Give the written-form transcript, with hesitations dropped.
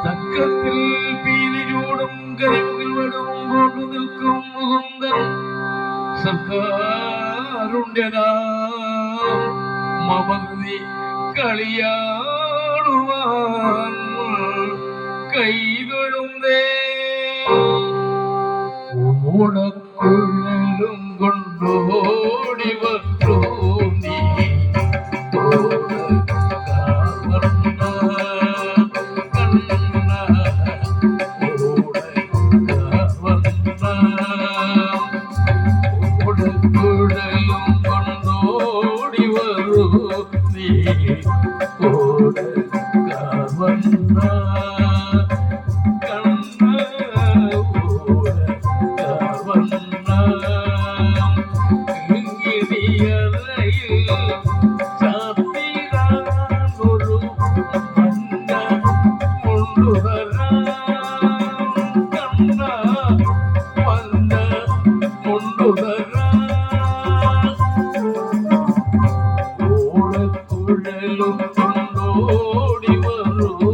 തക്കത്തിൽ പീലിചൂടും കരിമുകിൽ വടവും കൊണ്ടു നിൽക്കും മുകുന്ദൻ സർക്കാരുണ്യനാം മമതി കളിയാടുവാൻ കൈതൊഴുന്നേ ഓണക്കുഴലും കൊണ്ടോടി വന്നു നീ കുഴലും കൊണ്ടോടി വരൂ നീ ഓടക്കുഴലും കൊണ്ടോടി വരൂ